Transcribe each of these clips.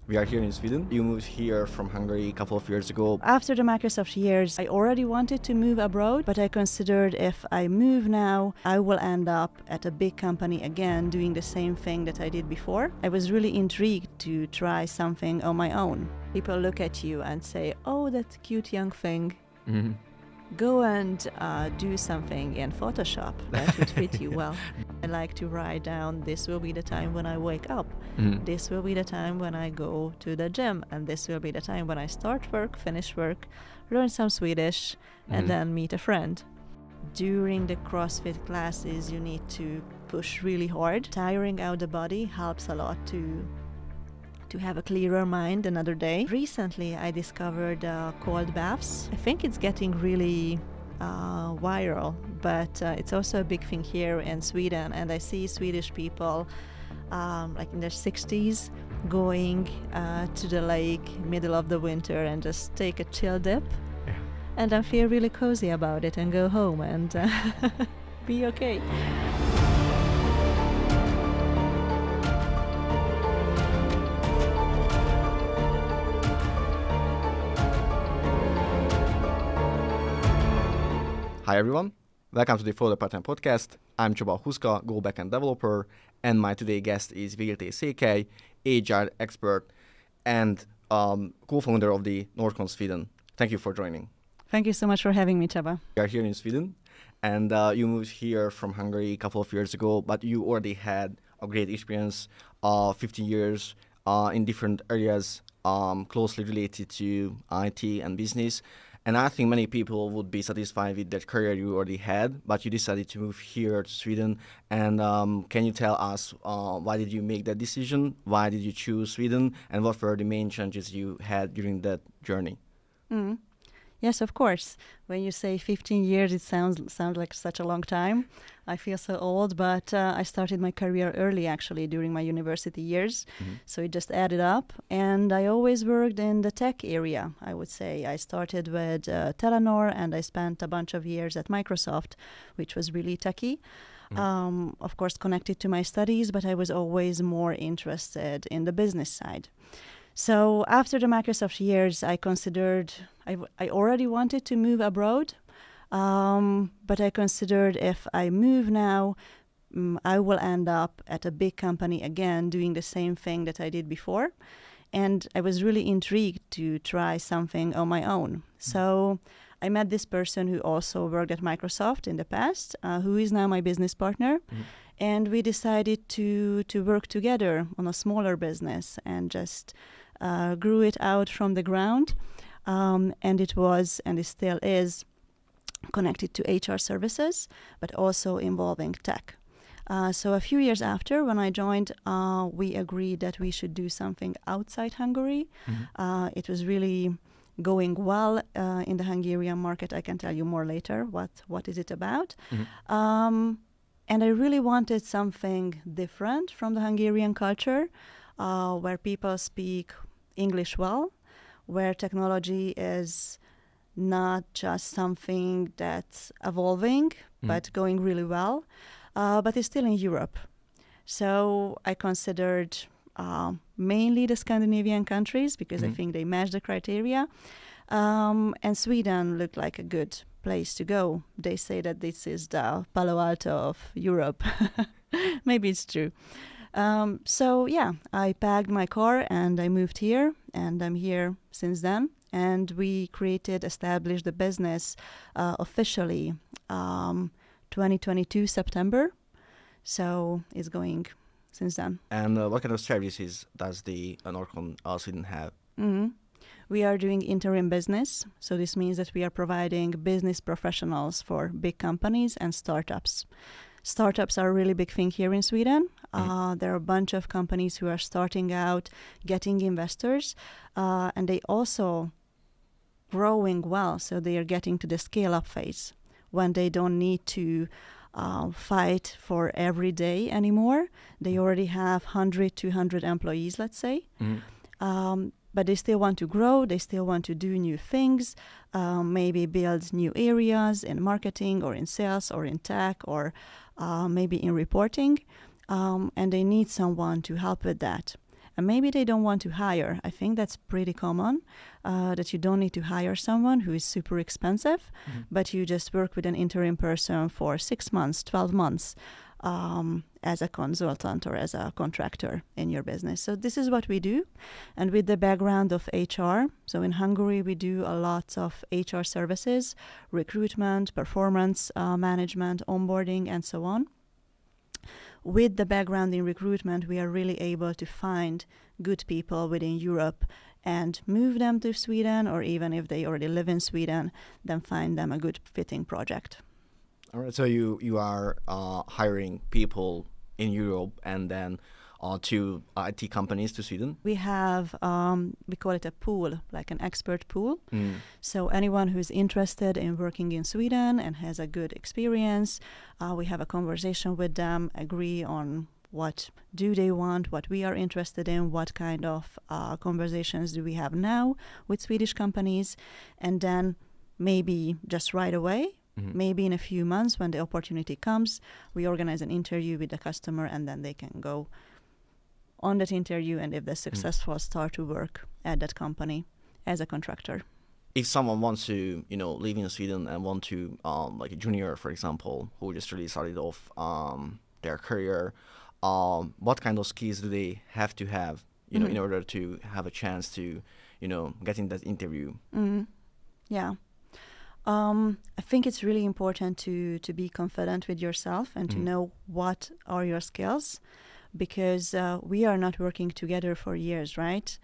We are here in Sweden. You moved here from Hungary a couple of years ago. After the Microsoft years, I already wanted to move abroad, but I considered if I move now, I will end up at a big company again doing the same thing that I did before. I was really intrigued to try something on my own. People look at you and say, "Oh, that cute young thing. Mm-hmm. Go and do something in Photoshop. That would fit you well." I like to write down, this will be the time when I wake up. Mm-hmm. This will be the time when I go to the gym. And this will be the time when I start work, finish work, learn some Swedish, and then meet a friend. During the CrossFit classes, you need to push really hard. Tiring out the body helps a lot to have a clearer mind another day. Recently, I discovered cold baths. I think it's getting really viral, but it's also a big thing here in Sweden. And I see Swedish people like in their 60s going to the lake middle of the winter and just take a chill dip. Yeah. And I feel really cozy about it and go home and be okay. Hi everyone, welcome to the Folder Pattern Podcast. I'm Csaba Huszka, Go Backend developer, and my today guest is Vilté Székely, HR expert and co-founder of the Nordconn Sweden. Thank you for joining. Thank you so much for having me, Csaba. We are here in Sweden, and you moved here from Hungary a couple of years ago, but you already had a great experience, 15 years in different areas closely related to IT and business. And I think many people would be satisfied with that career you already had, but you decided to move here to Sweden. And can you tell us why did you make that decision? Why did you choose Sweden? And what were the main challenges you had during that journey? Mm. Yes, of course. When you say 15 years, it sounds like such a long time. I feel so old, but I started my career early, actually, during my university years. Mm-hmm. So it just added up. And I always worked in the tech area, I would say. I started with Telenor, and I spent a bunch of years at Microsoft, which was really techy. Mm-hmm. Of course, connected to my studies, but I was always more interested in the business side. So after the Microsoft years, I considered, I already wanted to move abroad, but I considered if I move now, I will end up at a big company again doing the same thing that I did before. And I was really intrigued to try something on my own. Mm-hmm. So I met this person who also worked at Microsoft in the past, who is now my business partner. Mm-hmm. And we decided to work together on a smaller business and just grew it out from the ground. And it was, and it still is, connected to HR services, but also involving tech. So a few years after, when I joined, we agreed that we should do something outside Hungary. Mm-hmm. It was really going well in the Hungarian market. I can tell you more later what is it about. Mm-hmm. And I really wanted something different from the Hungarian culture, where people speak English well, where technology is not just something that's evolving, but going really well, but it's still in Europe. So I considered mainly the Scandinavian countries because I think they match the criteria. And Sweden looked like a good place to go. They say that this is the Palo Alto of Europe. Maybe it's true. So yeah, I packed my car and I moved here, and I'm here since then. And we established the business officially 2022 September. So it's going since then. And what kind of services does the Nordconn Sweden have? Mm-hmm. We are doing interim business. So this means that we are providing business professionals for big companies and startups. Startups are a really big thing here in Sweden. There are a bunch of companies who are starting out, getting investors, and they also growing well. So they are getting to the scale-up phase when they don't need to fight for every day anymore. They already have 100, 200 employees, let's say. But they still want to grow. They still want to do new things, maybe build new areas in marketing or in sales or in tech or maybe in reporting. And they need someone to help with that. and maybe they don't want to hire. I think that's pretty common, that you don't need to hire someone who is super expensive, but you just work with an interim person for 6 months, 12 months, as a consultant or as a contractor in your business. So this is what we do. And with the background of HR, so in Hungary we do a lot of HR services, recruitment, performance management, onboarding, and so on. With the background in recruitment, we are really able to find good people within Europe and move them to Sweden, or even if they already live in Sweden, then find them a good fitting project. All right, so you are hiring people in Europe and then to IT companies to Sweden? We have, we call it a pool, like an expert pool. So anyone who is interested in working in Sweden and has a good experience, we have a conversation with them, agree on what do they want, what we are interested in, what kind of conversations do we have now with Swedish companies, and then maybe just right away, maybe in a few months when the opportunity comes, we organize an interview with the customer, and then they can go on that interview, and if they're successful, start to work at that company as a contractor. If someone wants to, live in Sweden and want to, like a junior, for example, who just really started off their career, what kind of skills do they have to have, in order to have a chance to, get in that interview? Yeah. I think it's really important to be confident with yourself and to know what are your skills, because we are not working together for years, right?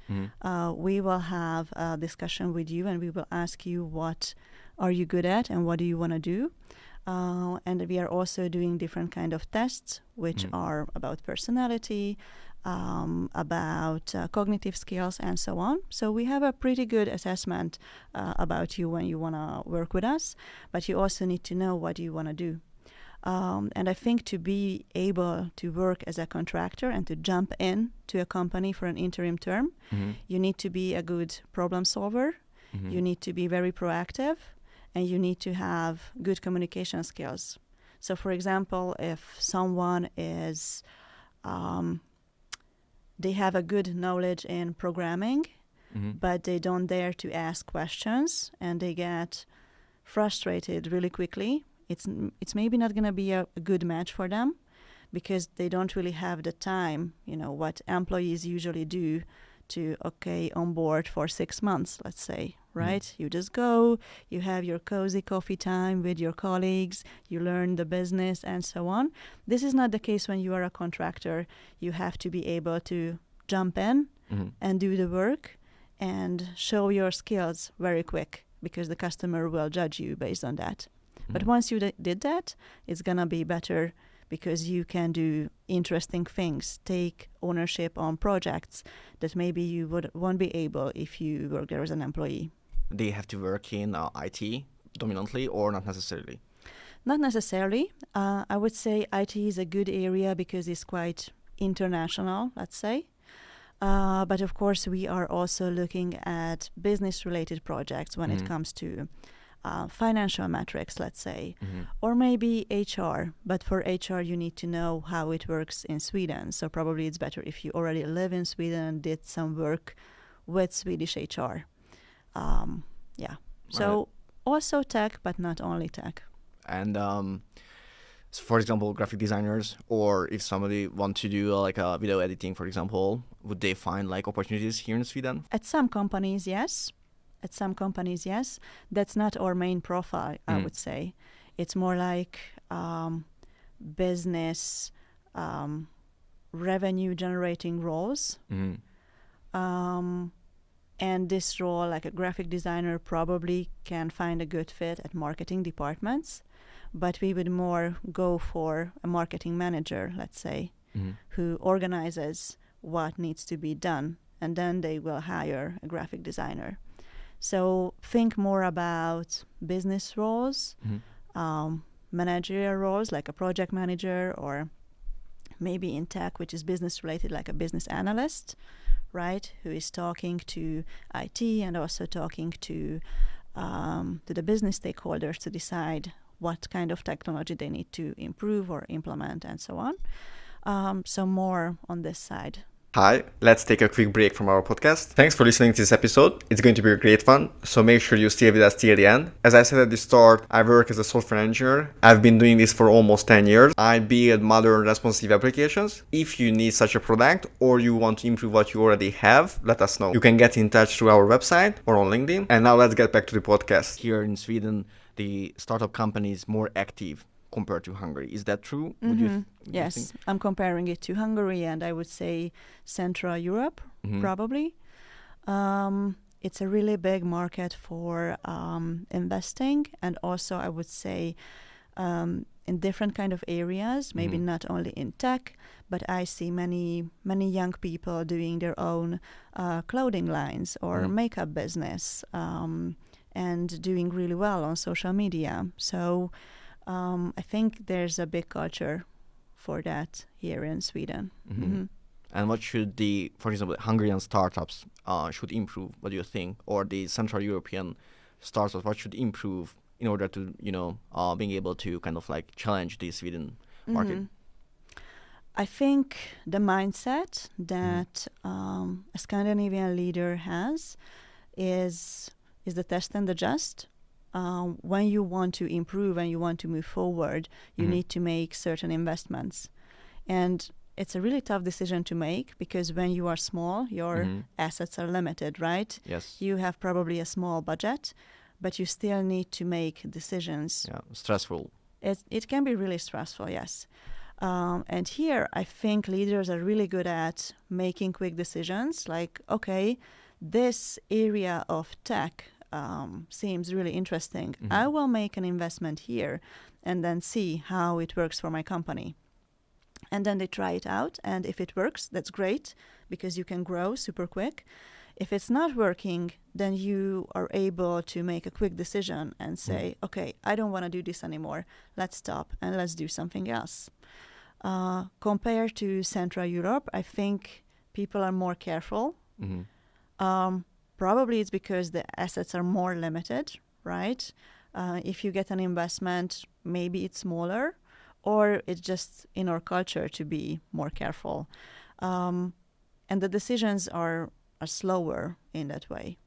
We will have a discussion with you and we will ask you what are you good at and what do you want to do. And we are also doing different kind of tests, which are about personality, about cognitive skills, and so on. So we have a pretty good assessment about you when you want to work with us, but you also need to know what you want to do. And I think to be able to work as a contractor and to jump in to a company for an interim term, you need to be a good problem solver, you need to be very proactive, and you need to have good communication skills. So for example, if someone is, they have a good knowledge in programming, but they don't dare to ask questions and they get frustrated really quickly, it's maybe not going to be a good match for them, because they don't really have the time, what employees usually do to, onboard for 6 months, let's say, right? You just go, you have your cozy coffee time with your colleagues, you learn the business and so on. This is not the case when you are a contractor. You have to be able to jump in and do the work and show your skills very quick, because the customer will judge you based on that. But once you did that, it's going to be better, because you can do interesting things, take ownership on projects that maybe you won't be able if you work there as an employee. They have to work in IT dominantly, or not necessarily? Not necessarily. I would say IT is a good area because it's quite international, let's say. But of course, we are also looking at business-related projects when it comes to financial metrics, let's say, or maybe HR. But for HR, you need to know how it works in Sweden. So probably it's better if you already live in Sweden and did some work with Swedish HR. So also tech, but not only tech. And so for example, graphic designers, or if somebody want to do like a video editing, for example, would they find like opportunities here in Sweden? At some companies, yes. That's not our main profile, I would say. It's more like business revenue generating roles. And this role, like a graphic designer, probably can find a good fit at marketing departments. But we would more go for a marketing manager, let's say, who organizes what needs to be done. And then they will hire a graphic designer. So think more about business roles, managerial roles like a project manager, or maybe in tech, which is business related, like a business analyst, right? Who is talking to IT and also talking to the business stakeholders to decide what kind of technology they need to improve or implement and so on. So more on this side. Hi, let's take a quick break from our podcast. Thanks for listening to this episode. It's going to be a great one, so make sure you stay with us till the end. As I said at the start, I work as a software engineer. I've been doing this for almost 10 years. I build modern responsive applications. If you need such a product or you want to improve what you already have, let us know. You can get in touch through our website or on LinkedIn. And now let's get back to the podcast. Here in Sweden, the startup company is more active compared to Hungary. Is that true? Yes, I'm comparing it to Hungary and I would say Central Europe, probably. It's a really big market for investing, and also I would say in different kind of areas, maybe not only in tech, but I see many young people doing their own clothing lines or makeup business and doing really well on social media. So I think there's a big culture for that here in Sweden. And what should for example, Hungarian startups should improve? What do you think? Or the Central European startups, what should improve in order to, being able to kind of like challenge the Sweden market? I think the mindset that a Scandinavian leader has is the test and adjust. When you want to improve and you want to move forward, you need to make certain investments. And it's a really tough decision to make because when you are small, your assets are limited, right? Yes. You have probably a small budget, but you still need to make decisions. Yeah, stressful. It can be really stressful, yes. And here, I think leaders are really good at making quick decisions like, okay, this area of tech seems really interesting. I will make an investment here and then see how it works for my company. And then they try it out. And if it works, that's great because you can grow super quick. If it's not working, then you are able to make a quick decision and say, okay, I don't want to do this anymore. Let's stop and let's do something else. Compared to Central Europe, I think people are more careful. Probably it's because the assets are more limited, right? If you get an investment, maybe it's smaller, or it's just in our culture to be more careful. And the decisions are slower in that way.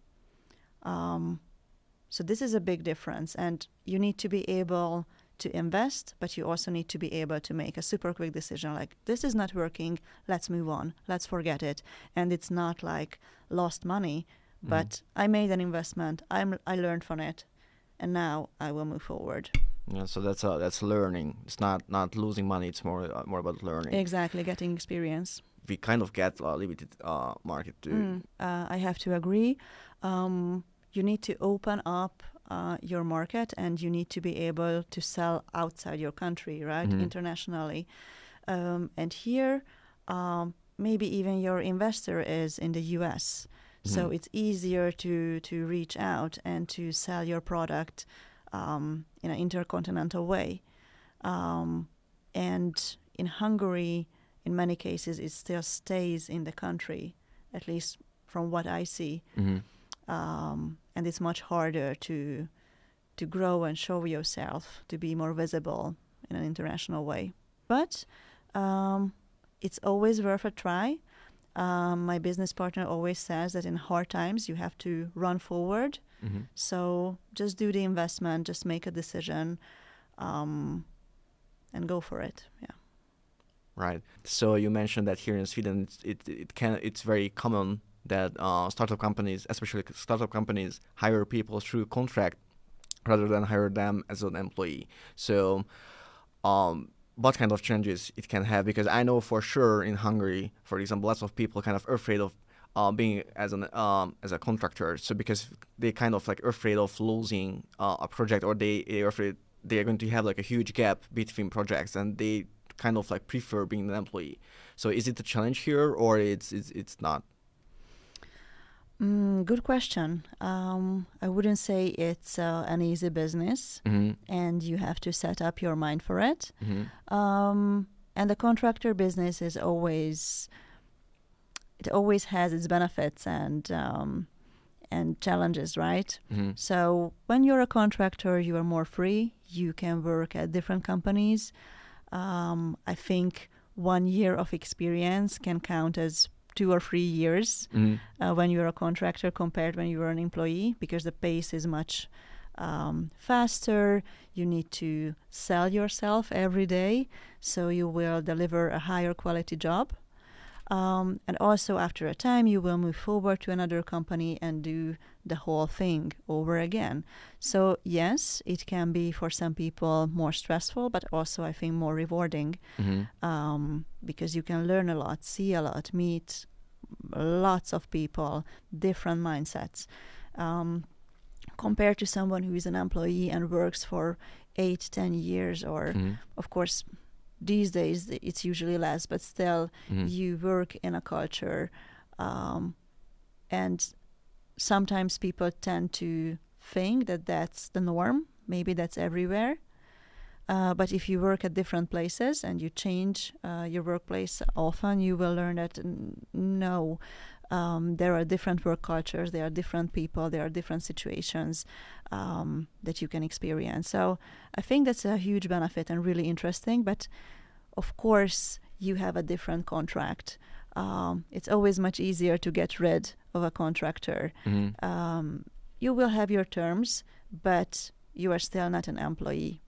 So this is a big difference. And you need to be able to invest, but you also need to be able to make a super quick decision like, this is not working, let's move on, let's forget it. And it's not like lost money, but I made an investment, I learned from it, and now I will move forward. Yeah, so that's learning. It's not losing money. It's more about learning. Exactly, getting experience. We kind of get a limited market too. I have to agree. You need to open up your market, and you need to be able to sell outside your country, right? Internationally. And here, maybe even your investor is in the US. So it's easier to reach out and to sell your product in an intercontinental way. And in Hungary, in many cases, it still stays in the country, at least from what I see. And it's much harder to grow and show yourself, to be more visible in an international way. But it's always worth a try. My business partner always says that in hard times, you have to run forward. So just do the investment, just make a decision, and go for it. Yeah. Right. So you mentioned that here in Sweden, it's very common that startup companies, especially startup companies, hire people through contract rather than hire them as an employee. So what kind of changes it can have? Because I know for sure in Hungary, for example, lots of people kind of are afraid of being as a contractor. So because they kind of like are afraid of losing a project, or they are afraid they are going to have like a huge gap between projects, and they kind of like prefer being an employee. So is it a challenge here, or it's not? Good question. I wouldn't say it's an easy business, and you have to set up your mind for it. And the contractor business is always has its benefits and challenges, right? So when you're a contractor, you are more free. You can work at different companies. I think 1 year of experience can count as 2 or 3 years Mhm. when you're a contractor compared when you're an employee, because the pace is much faster. You need to sell yourself every day, so you will deliver a higher quality job. And also after a time, you will move forward to another company and do the whole thing over again. So yes, it can be for some people more stressful, but also I think more rewarding, because you can learn a lot, see a lot, meet lots of people, different mindsets. Compared to someone who is an employee and works for 8-10 years, or of course these days it's usually less, but still you work in a culture, and sometimes people tend to think that that's the norm. Maybe that's everywhere. But if you work at different places and you change your workplace often, you will learn that no, there are different work cultures, there are different people, there are different situations that you can experience. So I think that's a huge benefit and really interesting. But of course, you have a different contract. It's always much easier to get rid of a contractor. You will have your terms, but you are still not an employee.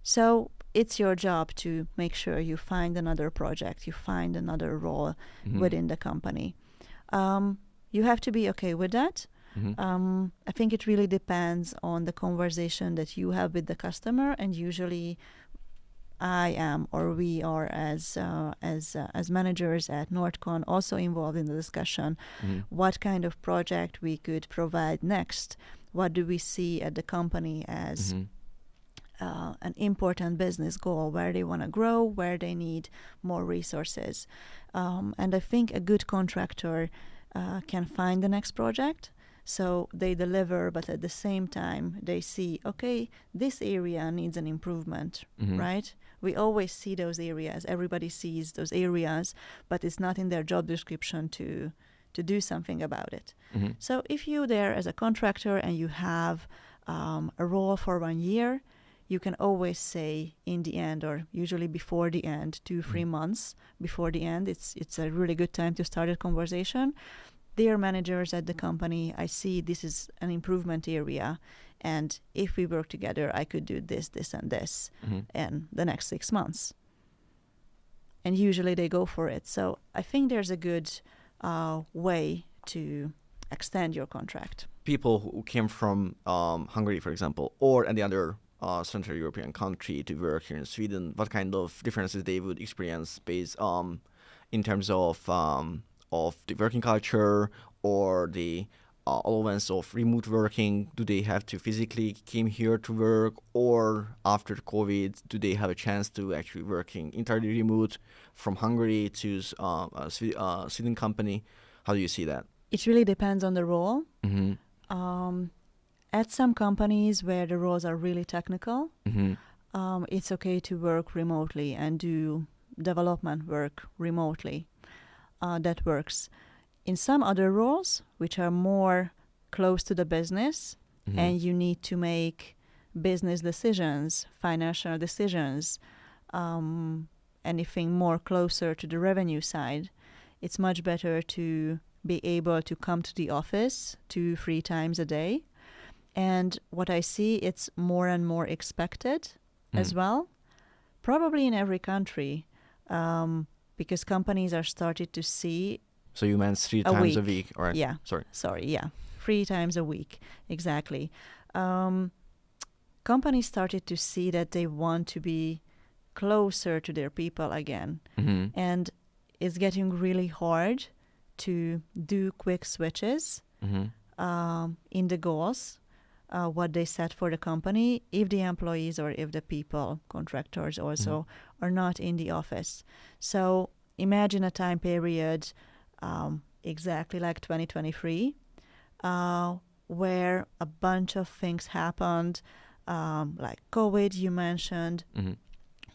So it's your job to make sure you find another project, you find another role within the company. You have to be okay with that. I think it really depends on the conversation that you have with the customer, and usually I am, or we are as managers at Nordconn, also involved in the discussion. What kind of project we could provide next? What do we see at the company as an important business goal, where they want to grow, where they need more resources? And I think a good contractor can find the next project. So they deliver, but at the same time, they see, okay, this area needs an improvement, right? We always see those areas. Everybody sees those areas, but it's not in their job description to do something about it. So if you're there as a contractor and you have a role for 1 year, you can always say in the end, or usually before the end, 2-3 months before the end, it's a really good time to start a conversation. Dear managers at the company, I see this is an improvement area, and if we work together, I could do this, this, and this in the next 6 months. And usually they go for it. So I think there's a good way to extend your contract. People who came from Hungary, for example, or any other Central European country to work here in Sweden, what kind of differences they would experience based in terms of the working culture or the allowance of remote working? Do they have to physically came here to work, or after COVID, do they have a chance to actually working entirely remote from Hungary to a Sweden company? How do you see that? It really depends on the role. At some companies where the roles are really technical, it's okay to work remotely and do development work remotely. That works. In some other roles, which are more close to the business, and you need to make business decisions, financial decisions, anything more closer to the revenue side, it's much better to be able to come to the office 2-3 times a day. And what I see, it's more and more expected as well, probably in every country, because companies are started to see. So you meant 3 times a week, right? Yeah. Sorry. Yeah. 3 times a week, exactly. Companies started to see that they want to be closer to their people again, and it's getting really hard to do quick switches in the goals, what they set for the company, if the employees or if the people, contractors also, are not in the office. So imagine a time period exactly like 2023, where a bunch of things happened, like COVID, you mentioned,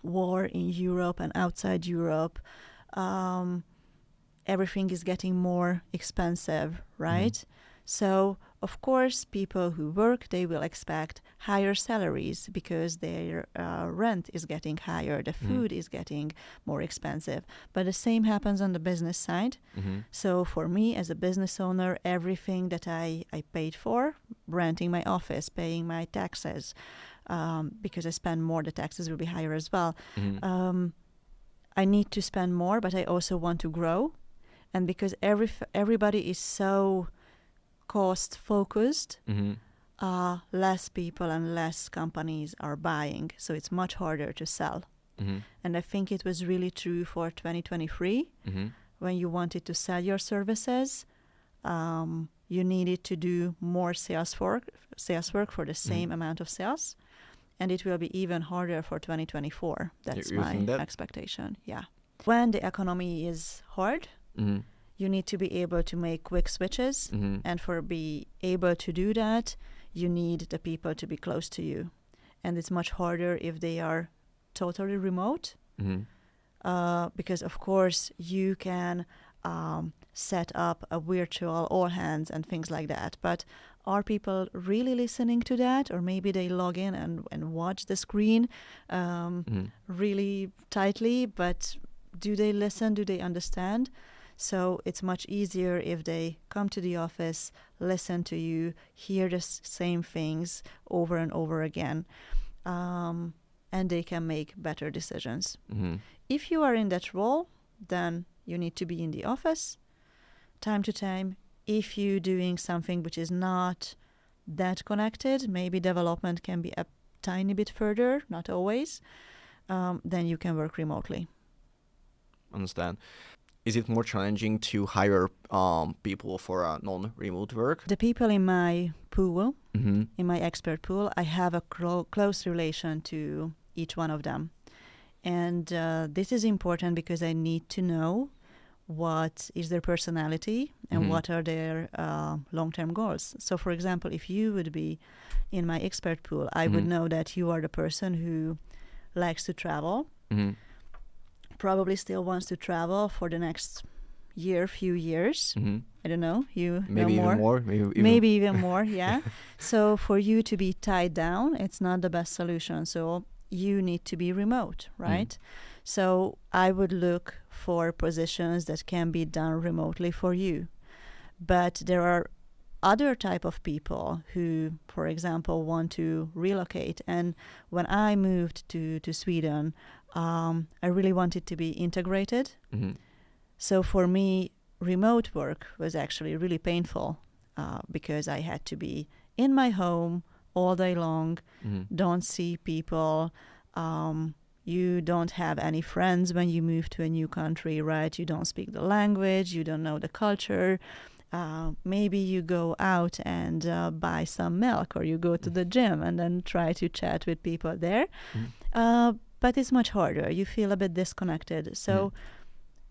war in Europe and outside Europe. Everything is getting more expensive, right? So, of course, people who work, they will expect higher salaries because their rent is getting higher, the food is getting more expensive. But the same happens on the business side. So for me as a business owner, everything that I paid for, renting my office, paying my taxes, because I spend more, the taxes will be higher as well. I need to spend more, but I also want to grow. And because everybody is so cost focused, less people and less companies are buying, so it's much harder to sell. And I think it was really true for 2023. When you wanted to sell your services, you needed to do more sales work for the same amount of sales, and it will be even harder for 2024. That's my expectation. Yeah. When the economy is hard, you need to be able to make quick switches, and for be able to do that, you need the people to be close to you. And it's much harder if they are totally remote, because of course you can set up a virtual all hands and things like that. But are people really listening to that? Or maybe they log in and watch the screen really tightly, but do they listen? Do they understand? So it's much easier if they come to the office, listen to you, hear the same things over and over again, and they can make better decisions. If you are in that role, then you need to be in the office time to time. If you're doing something which is not that connected, maybe development can be a tiny bit further, not always, then you can work remotely. Understand. Is it more challenging to hire people for non-remote work? The people in my pool, in my expert pool, I have a close relation to each one of them. And this is important because I need to know what is their personality and what are their long-term goals. So, for example, if you would be in my expert pool, I would know that you are the person who likes to travel, probably still wants to travel for the next few years. I don't know. You maybe know even more. Maybe even more, yeah. So for you to be tied down, it's not the best solution. So you need to be remote, right? So I would look for positions that can be done remotely for you. But there are other type of people who, for example, want to relocate. And when I moved to Sweden, I really wanted to be integrated. So for me, remote work was actually really painful because I had to be in my home all day long, don't see people. You don't have any friends when you move to a new country, right? You don't speak the language, you don't know the culture. Maybe you go out and buy some milk, or you go to the gym and then try to chat with people there. But it's much harder. You feel a bit disconnected. So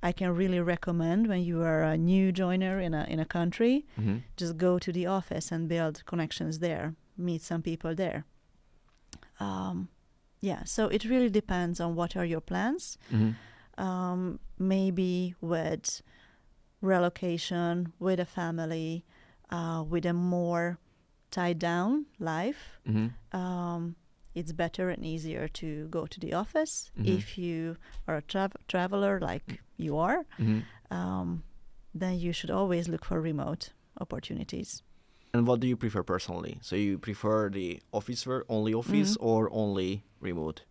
I can really recommend, when you are a new joiner in a country, just go to the office and build connections there, meet some people there. So it really depends on what are your plans. Maybe with relocation, with a family, with a more tied down life, it's better and easier to go to the office. If you are a traveler like you are, then you should always look for remote opportunities. And what do you prefer personally? So you prefer the office work, only office, or only remote?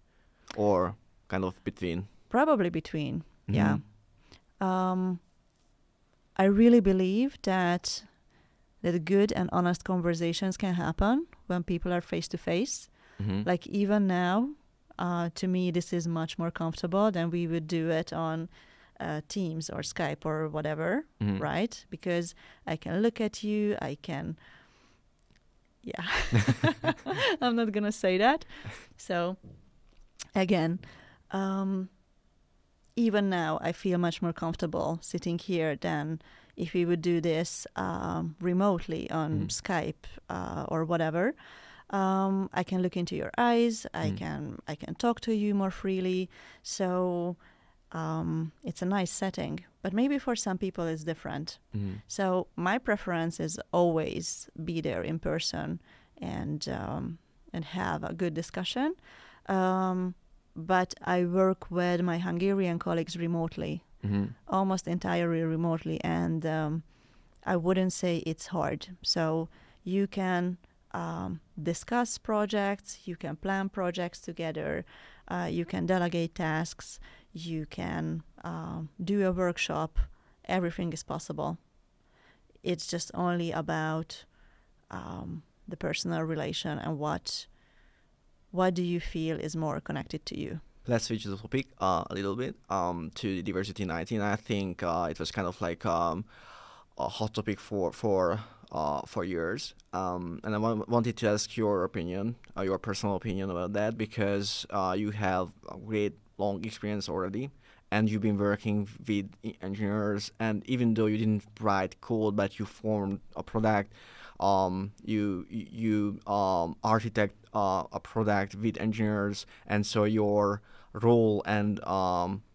Or kind of between? Probably between, yeah. I really believe that good and honest conversations can happen when people are face to face. Like even now, to me, this is much more comfortable than we would do it on Teams or Skype or whatever, right? Because I can look at you, I can, I'm not going to say that. So again, even now, I feel much more comfortable sitting here than if we would do this remotely on Skype or whatever. I can look into your eyes. I can talk to you more freely. So it's a nice setting. But maybe for some people it's different. Mm-hmm. So my preference is always be there in person and have a good discussion. But I work with my Hungarian colleagues remotely, Mm-hmm. almost entirely remotely, and I wouldn't say it's hard. So you can discuss projects, you can plan projects together, you can delegate tasks, you can do a workshop. Everything is possible. It's just only about the personal relation and what do you feel is more connected to you. Let's switch the topic a little bit to diversity in IT. And I think it was kind of like a hot topic for years. And I wanted to ask your opinion, your personal opinion about that, because you have a great long experience already, and you've been working with engineers. And even though you didn't write code, but you formed a product, you architect a product with engineers, and so your role and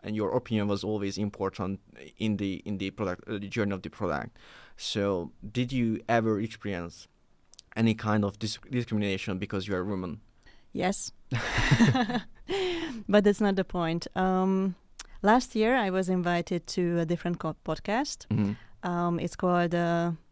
your opinion was always important in the product, the journey of the product. So, did you ever experience any kind of discrimination because you are a woman? Yes, but that's not the point. Last year, I was invited to a different podcast. Mm-hmm. It's called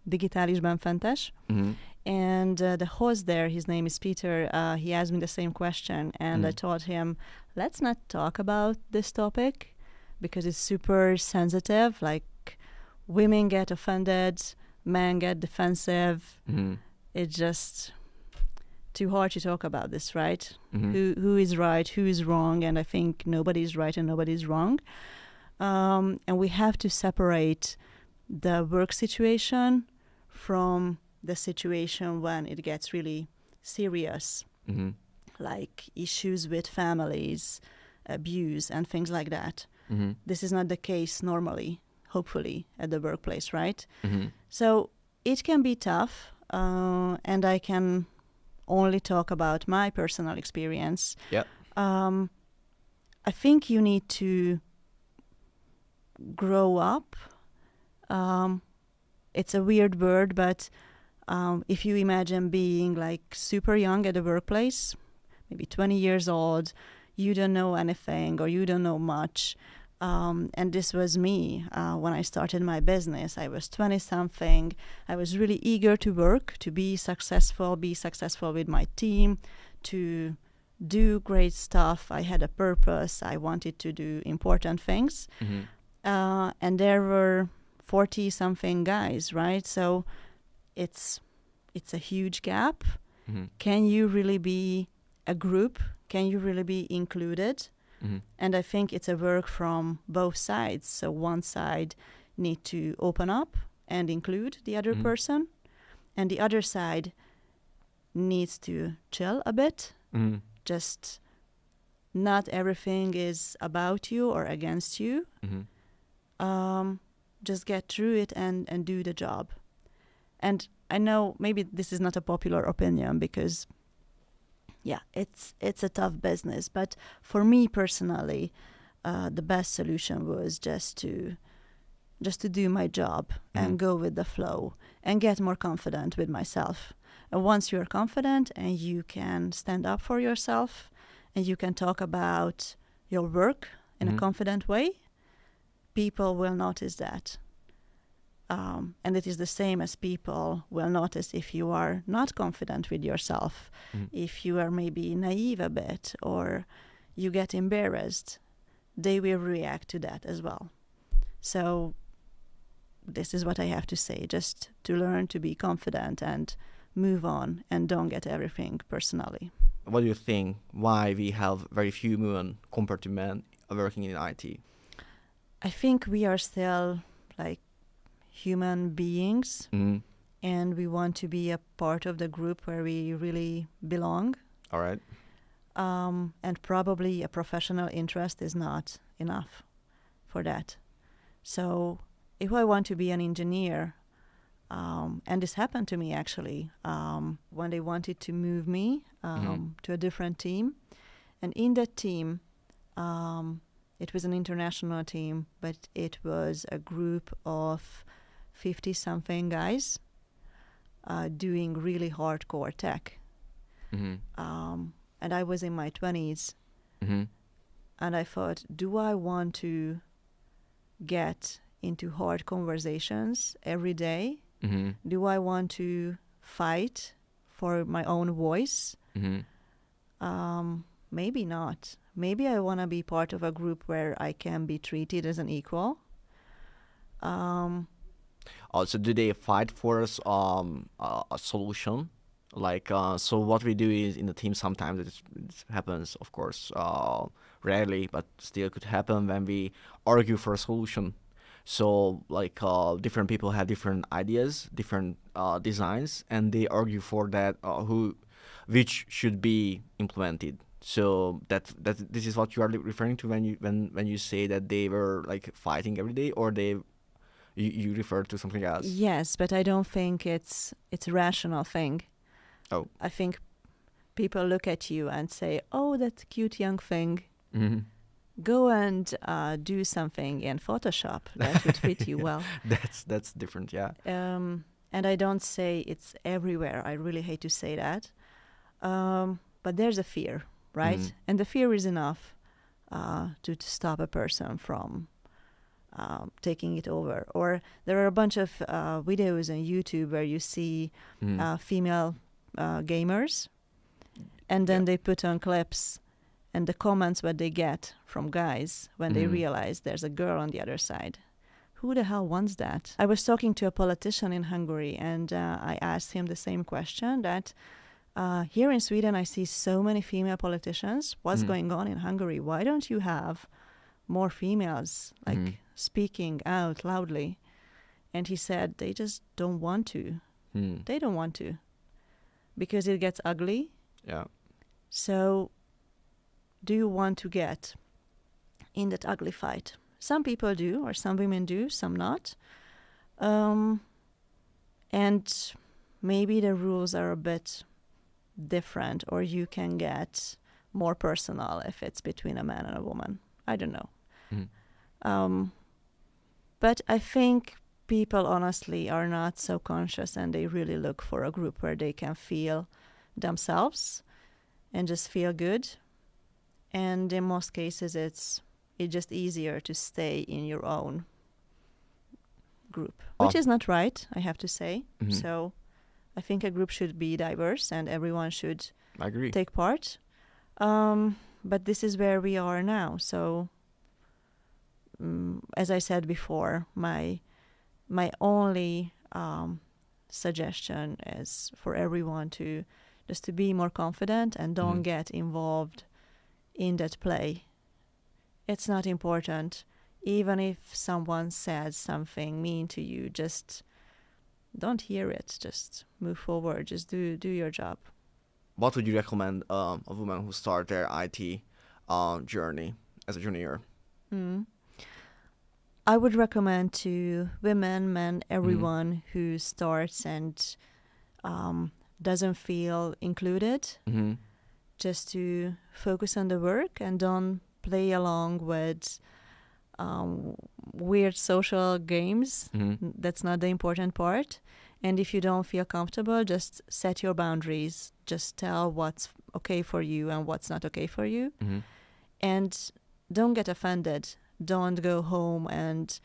Digitális Benfentes. Mm-hmm. And the host there, his name is Peter, he asked me the same question. And I told him, let's not talk about this topic because it's super sensitive. Like, women get offended, men get defensive. Mm-hmm. It's just too hard to talk about this, right? Mm-hmm. Who is right, who is wrong? And I think nobody's right and nobody's wrong. And we have to separate the work situation from the situation when it gets really serious, Mm-hmm. like issues with families, abuse, and things like that. Mm-hmm. This is not the case normally, hopefully, at the workplace, right? Mm-hmm. So it can be tough, and I can only talk about my personal experience. Yeah. I think you need to grow up. It's a weird word, but if you imagine being like super young at the workplace, maybe 20 years old, you don't know anything or you don't know much. And this was me when I started my business. I was 20-something. I was really eager to work, to be successful with my team, to do great stuff. I had a purpose. I wanted to do important things. Mm-hmm. And there were 40-something guys, right? So it's a huge gap. Mm-hmm. Can you really be a group? Can you really be included? Mm-hmm. And I think it's a work from both sides. So one side need to open up and include the other Mm-hmm. person, and the other side needs to chill a bit. Mm-hmm. Just not everything is about you or against you. Mm-hmm. Just get through it and do the job. And I know maybe this is not a popular opinion because, yeah, it's a tough business. But for me personally, the best solution was just to do my job and go with the flow and get more confident with myself. And once you're confident and you can stand up for yourself and you can talk about your work in a confident way, people will notice that. And it is the same as people will notice if you are not confident with yourself, if you are maybe naive a bit or you get embarrassed, they will react to that as well. So this is what I have to say, just to learn to be confident and move on and don't get everything personally. What do you think? Why we have very few women compared to men working in IT? I think we are still like human beings, and we want to be a part of the group where we really belong. All right. And probably a professional interest is not enough for that. So if I want to be an engineer, and this happened to me actually, when they wanted to move me to a different team. And in that team, it was an international team, but it was a group of 50-something guys doing really hardcore tech. And I was in my 20s, and I thought, do I want to get into hard conversations every day? Do I want to fight for my own voice? Maybe not. Maybe I want to be part of a group where I can be treated as an equal. Also, do they fight for us a solution? Like, so what we do is in the team sometimes it happens, of course, rarely, but still could happen when we argue for a solution. So, like, different people have different ideas, different designs, and they argue for that which should be implemented. So that this is what you are referring to when you say that they were like fighting every day, or you refer to something else? Yes, but I don't think it's a rational thing. Oh. I think people look at you and say, "Oh, that cute young thing. Go and do something in Photoshop. That would fit you well." That's different, yeah. And I don't say it's everywhere. I really hate to say that. But there's a fear, right? And the fear is enough to stop a person from taking it over. Or there are a bunch of videos on YouTube where you see female gamers, and then they put on clips and the comments what they get from guys when they realize there's a girl on the other side. Who the hell wants that? I was talking to a politician in Hungary, and I asked him the same question, that here in Sweden I see so many female politicians. What's going on in Hungary? Why don't you have more females like speaking out loudly? And he said they just don't want to. They don't want to, because it gets ugly. Yeah. So do you want to get in that ugly fight? Some people do, or some women do, some not. And maybe the rules are a bit different, or you can get more personal if it's between a man and a woman. I don't know. But I think people honestly are not so conscious, and they really look for a group where they can feel themselves and just feel good. And in most cases it's just easier to stay in your own group, which is not right, I have to say. So I think a group should be diverse and everyone should take part. But this is where we are now. So as I said before, my only suggestion is for everyone to just to be more confident and don't get involved in that play. It's not important. Even if someone says something mean to you, just don't hear it. Just move forward. Just do your job. What would you recommend a woman who start their IT journey as a junior? I would recommend to women, men, everyone who starts and doesn't feel included, just to focus on the work and don't play along with weird social games. That's not the important part. And if you don't feel comfortable, just set your boundaries. Just tell what's okay for you and what's not okay for you. And don't get offended. Don't go home and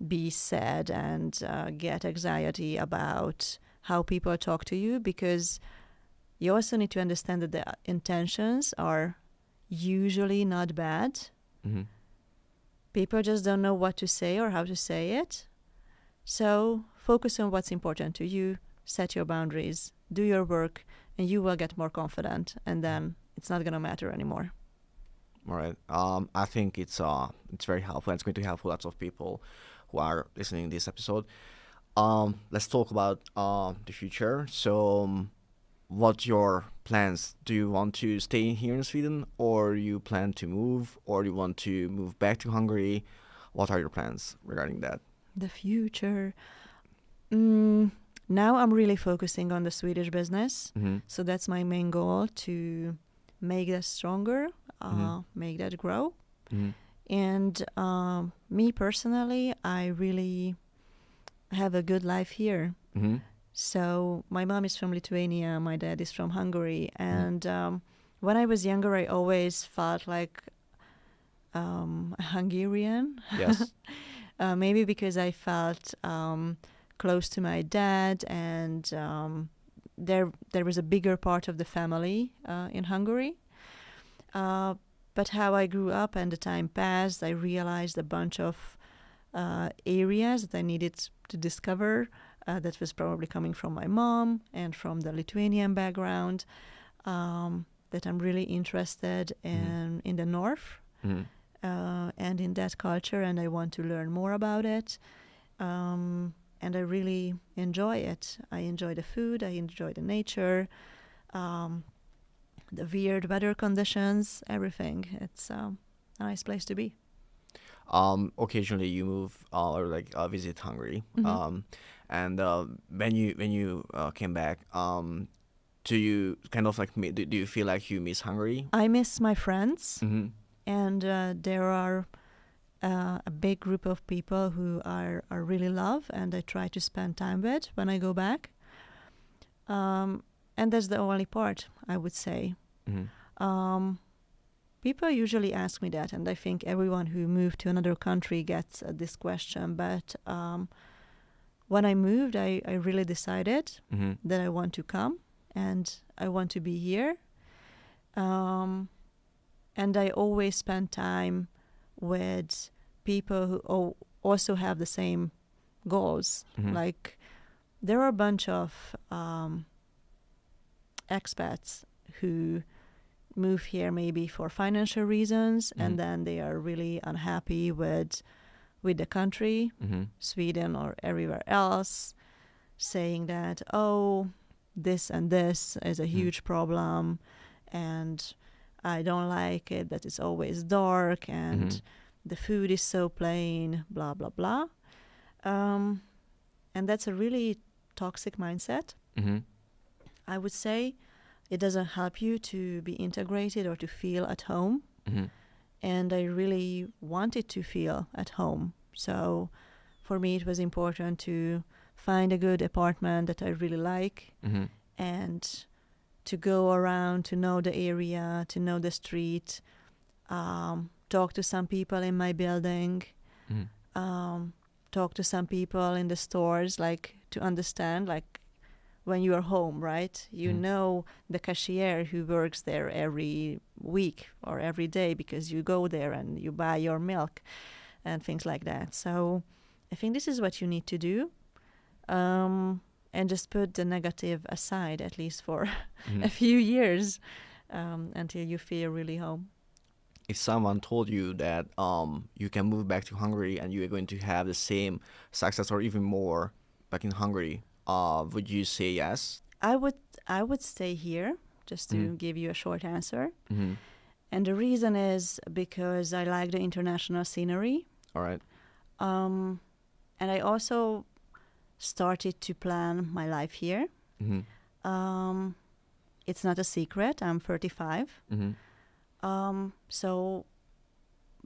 be sad and get anxiety about how people talk to you, because you also need to understand that the intentions are usually not bad. People just don't know what to say or how to say it. So focus on what's important to you, set your boundaries, do your work, and you will get more confident, and then it's not going to matter anymore. All right. I think it's very helpful. It's going to help lots of people who are listening to this episode. Let's talk about the future. So, what's your plans? Do you want to stay here in Sweden, or you plan to move, or you want to move back to Hungary? What are your plans regarding that? The future. Now I'm really focusing on the Swedish business. So that's my main goal, to make that stronger, make that grow. And me personally, I really have a good life here. Mm-hmm. So my mom is from Lithuania, my dad is from Hungary, and when I was younger, I always felt like a Hungarian. Yes. Maybe because I felt close to my dad, and there was a bigger part of the family in Hungary. But how I grew up and the time passed, I realized a bunch of areas that I needed to discover. That was probably coming from my mom and from the Lithuanian background. That I'm really interested in the north. Mm-hmm. And in that culture, and I want to learn more about it. And I really enjoy it. I enjoy the food, I enjoy the nature, the weird weather conditions, everything. It's a nice place to be. Occasionally you move or visit Hungary. And when you came back, do you kind of do you feel like you miss Hungary? I miss my friends. Mm-hmm. And there are a big group of people who I really love, and I try to spend time with when I go back. And that's the only part, I would say. Mm-hmm. People usually ask me that, and I think everyone who moved to another country gets this question. But when I moved, I really decided that I want to come, and I want to be here. And I always spend time with people who also have the same goals. Mm-hmm. Like, there are a bunch of expats who move here maybe for financial reasons, and then they are really unhappy with the country, Sweden or everywhere else, saying that, oh, this and this is a huge problem, and I don't like it, that it's always dark, and the food is so plain, blah, blah, blah. And that's a really toxic mindset. I would say it doesn't help you to be integrated or to feel at home. And I really wanted to feel at home. So for me, it was important to find a good apartment that I really like, and to go around, to know the area, to know the street, talk to some people in my building, talk to some people in the stores, like to understand, like when you are home, right? You know the cashier who works there every week or every day because you go there and you buy your milk and things like that. So I think this is what you need to do. And just put the negative aside, at least for a few years, until you feel really home. If someone told you that you can move back to Hungary and you are going to have the same success or even more back in Hungary, would you say yes? I would stay here, just to give you a short answer. And the reason is because I like the international scenery. All right. And I also started to plan my life here. It's not a secret. I'm 35. So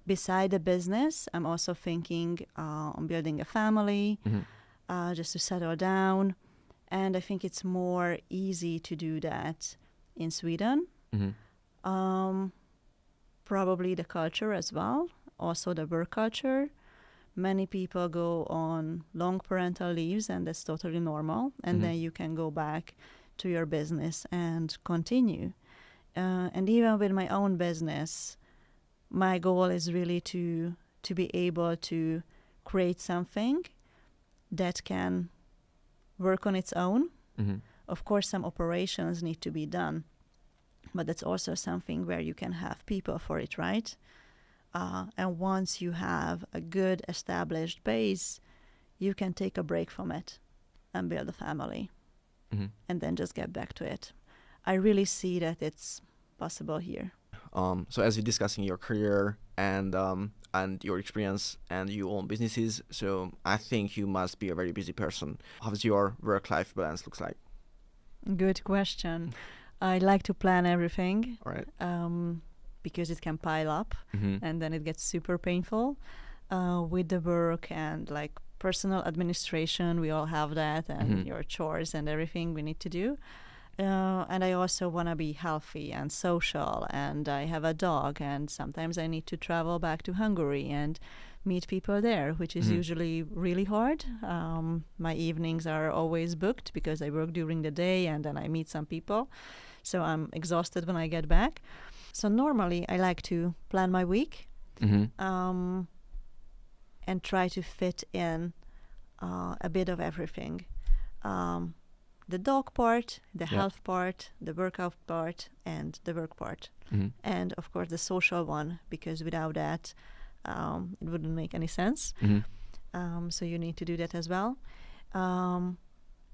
beside the business, I'm also thinking on building a family, just to settle down. And I think it's more easy to do that in Sweden. Probably the culture as well, also the work culture. Many people go on long parental leaves, and that's totally normal. And then you can go back to your business and continue. And even with my own business, my goal is really to be able to create something that can work on its own. Of course, some operations need to be done, but that's also something where you can have people for it, right? And once you have a good established base, you can take a break from it and build a family, and then just get back to it. I really see that it's possible here. So as you're discussing your career and your experience and you own businesses, so I think you must be a very busy person. How does your work-life balance looks like? Good question. I like to plan everything. All right. because it can pile up Mm-hmm. and then it gets super painful. With the work and like personal administration, we all have that, and your chores and everything we need to do. And I also want to be healthy and social, and I have a dog, and sometimes I need to travel back to Hungary and meet people there, which is usually really hard. My evenings are always booked because I work during the day and then I meet some people. So I'm exhausted when I get back. So normally I like to plan my week and try to fit in a bit of everything. The dog part, the health part, the workout part, and the work part. And of course the social one, because without that it wouldn't make any sense. So you need to do that as well.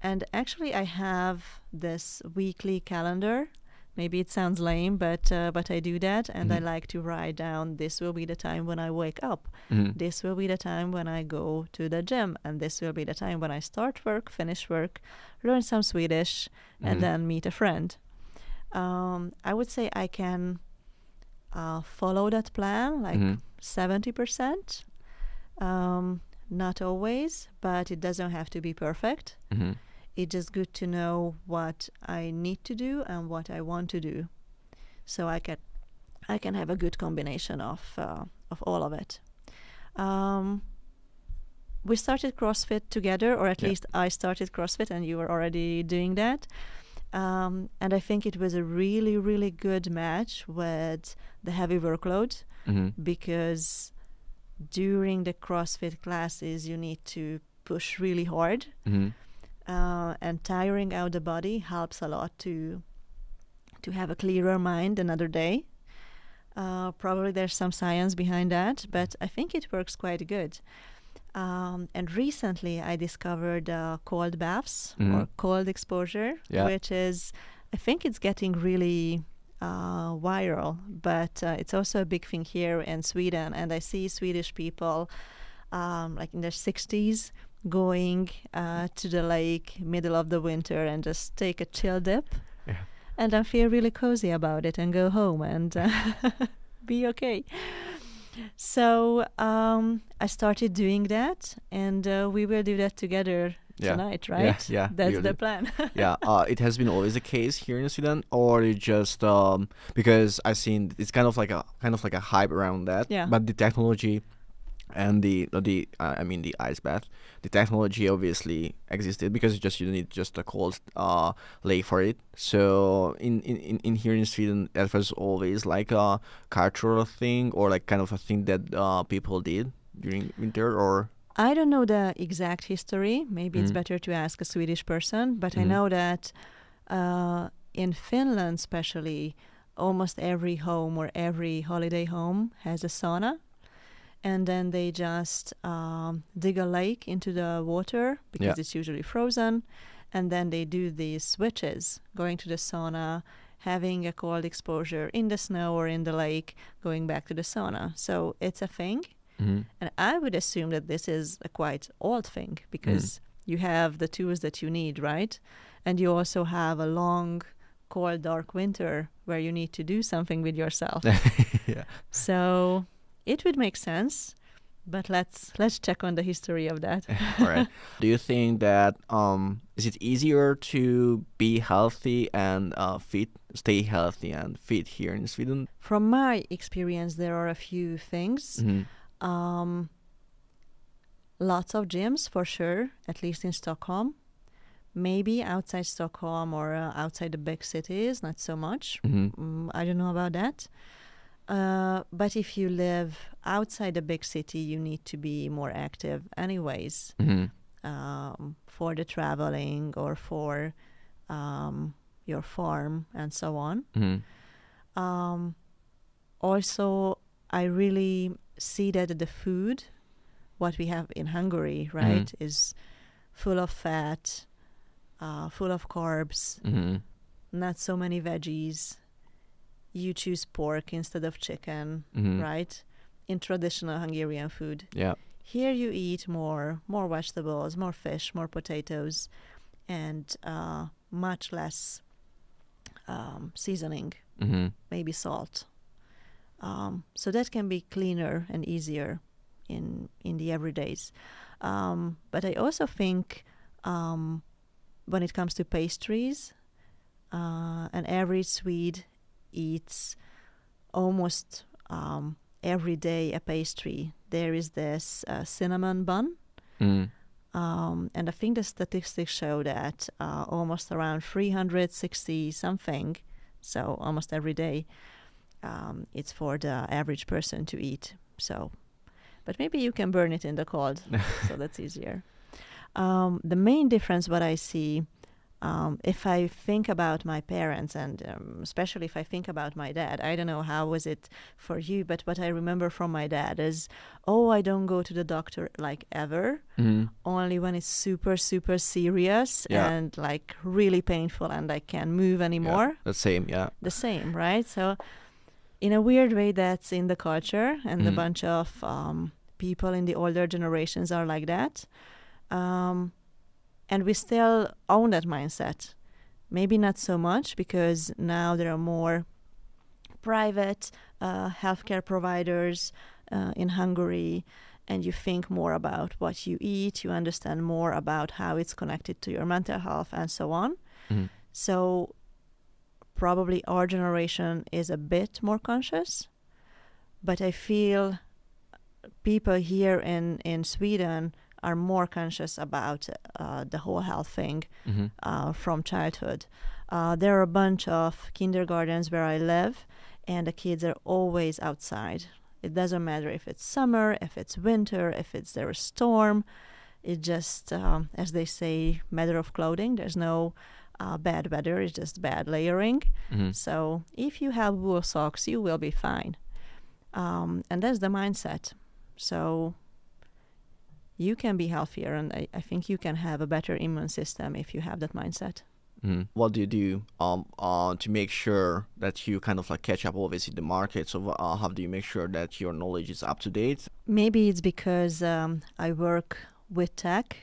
And actually I have this weekly calendar. Maybe it sounds lame, but I do that, and I like to write down, this will be the time when I wake up. This will be the time when I go to the gym, and this will be the time when I start work, finish work, learn some Swedish, and then meet a friend. I would say I can follow that plan, like 70%. Not always, but it doesn't have to be perfect. It's just good to know what I need to do and what I want to do, so I can have a good combination of all of it. We started CrossFit together, or at least I started CrossFit, and you were already doing that. And I think it was a really, really good match with the heavy workload, because during the CrossFit classes you need to push really hard. And tiring out the body helps a lot to have a clearer mind another day. Probably there's some science behind that, but I think it works quite good. And recently I discovered cold baths or cold exposure, which is, I think it's getting really viral, but it's also a big thing here in Sweden. And I see Swedish people like in their 60s going to the lake middle of the winter and just take a chill dip, and I feel really cozy about it and go home and be okay. So I started doing that, and we will do that together tonight, right? Yeah. That's the plan. It has been always the case here in Sweden, or it just because I've seen it's kind of like a hype around that. But the technology and the ice bath, the technology obviously existed because you need just a cold lake for it. So in here in Sweden, that was always like a cultural thing, or like kind of a thing that people did during winter, or I don't know the exact history. Maybe it's better to ask a Swedish person, but I know that in Finland especially, almost every home or every holiday home has a sauna. And then they just dig a lake into the water because it's usually frozen. And then they do these switches, going to the sauna, having a cold exposure in the snow or in the lake, going back to the sauna. So it's a thing. And I would assume that this is a quite old thing, because you have the tools that you need, right? And you also have a long, cold, dark winter where you need to do something with yourself. So it would make sense, but let's check on the history of that. All right. Do you think that is it easier to be healthy and fit, stay healthy and fit here in Sweden? From my experience, there are a few things. Lots of gyms for sure, at least in Stockholm. Maybe outside Stockholm or outside the big cities, not so much. I don't know about that. But if you live outside a big city, you need to be more active anyways, for the traveling or for your farm and so on. Also, I really see that the food, what we have in Hungary, right, is full of fat, full of carbs, not so many veggies. You choose pork instead of chicken, right? In traditional Hungarian food. Here you eat more vegetables, more fish, more potatoes, and much less seasoning, maybe salt. So that can be cleaner and easier in the everydays. But I also think when it comes to pastries, an average Swede eats almost every day a pastry. There is this cinnamon bun. And I think the statistics show that almost around 360 something, so almost every day, it's for the average person to eat. So, but maybe you can burn it in the cold, so that's easier. The main difference what I see, if I think about my parents, and especially if I think about my dad, I don't know how was it for you, but what I remember from my dad is, I don't go to the doctor like ever, only when it's super, super serious and like really painful and I can't move anymore. Yeah, the same, yeah. The same, right? So in a weird way, that's in the culture, and a bunch of people in the older generations are like that. And we still own that mindset. Maybe not so much, because now there are more private healthcare providers in Hungary, and you think more about what you eat, you understand more about how it's connected to your mental health and so on. So probably our generation is a bit more conscious, but I feel people here in Sweden are more conscious about the whole health thing from childhood. There are a bunch of kindergartens where I live, and the kids are always outside. It doesn't matter if it's summer, if it's winter, if there a storm. It just, as they say, matter of clothing. There's no bad weather, it's just bad layering. So if you have wool socks, you will be fine. And that's the mindset. So you can be healthier, and I think you can have a better immune system if you have that mindset. What do you do to make sure that you kind of like catch up always in the market? So how do you make sure that your knowledge is up to date? Maybe it's because I work with tech.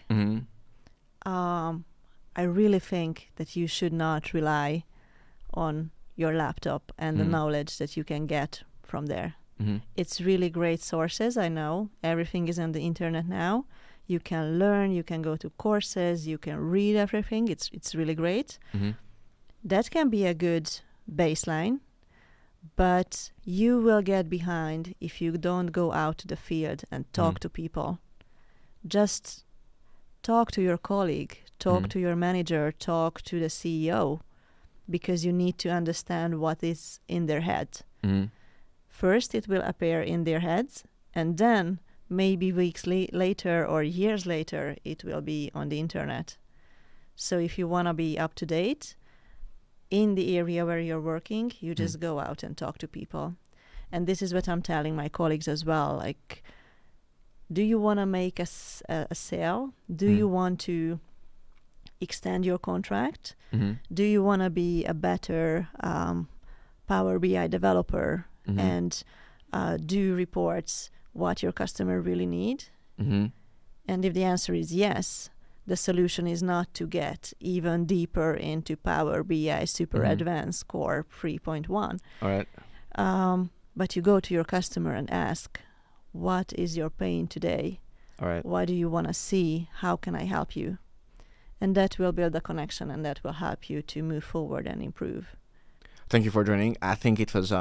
I really think that you should not rely on your laptop and the knowledge that you can get from there. It's really great sources, I know. Everything is on the internet now. You can learn, you can go to courses, you can read everything. It's really great. That can be a good baseline, but you will get behind if you don't go out to the field and talk to people. Just talk to your colleague, talk to your manager, talk to the CEO, because you need to understand what is in their head. First, it will appear in their heads, and then maybe weeks later or years later, it will be on the internet. So if you want to be up to date in the area where you're working, you just go out and talk to people. And this is what I'm telling my colleagues as well. Like, do you want to make a sale? Do you want to extend your contract? Do you want to be a better Power BI developer and do reports what your customer really need? And if the answer is yes, the solution is not to get even deeper into Power BI Super Advanced Core 3.1. All right. But you go to your customer and ask, what is your pain today? All right. What do you want to see? How can I help you? And that will build a connection, and that will help you to move forward and improve. Thank you for joining. I think it was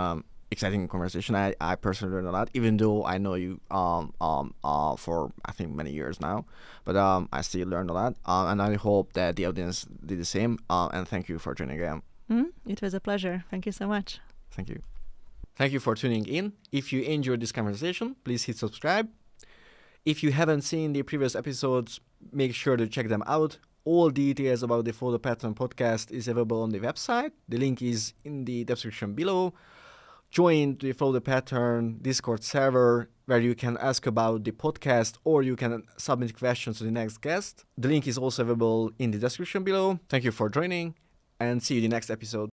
exciting conversation. I personally learned a lot, even though I know you for I think many years now, but I still learned a lot, and I hope that the audience did the same. And thank you for joining again. It was a pleasure. Thank you so much. Thank you. Thank you for tuning in. If you enjoyed this conversation, please hit subscribe. If you haven't seen the previous episodes, make sure to check them out. All details about the Follow the Pattern podcast is available on the website. The link is in the description below. Join the Follow the Pattern Discord server, where you can ask about the podcast or you can submit questions to the next guest. The link is also available in the description below. Thank you for joining, and see you in the next episode.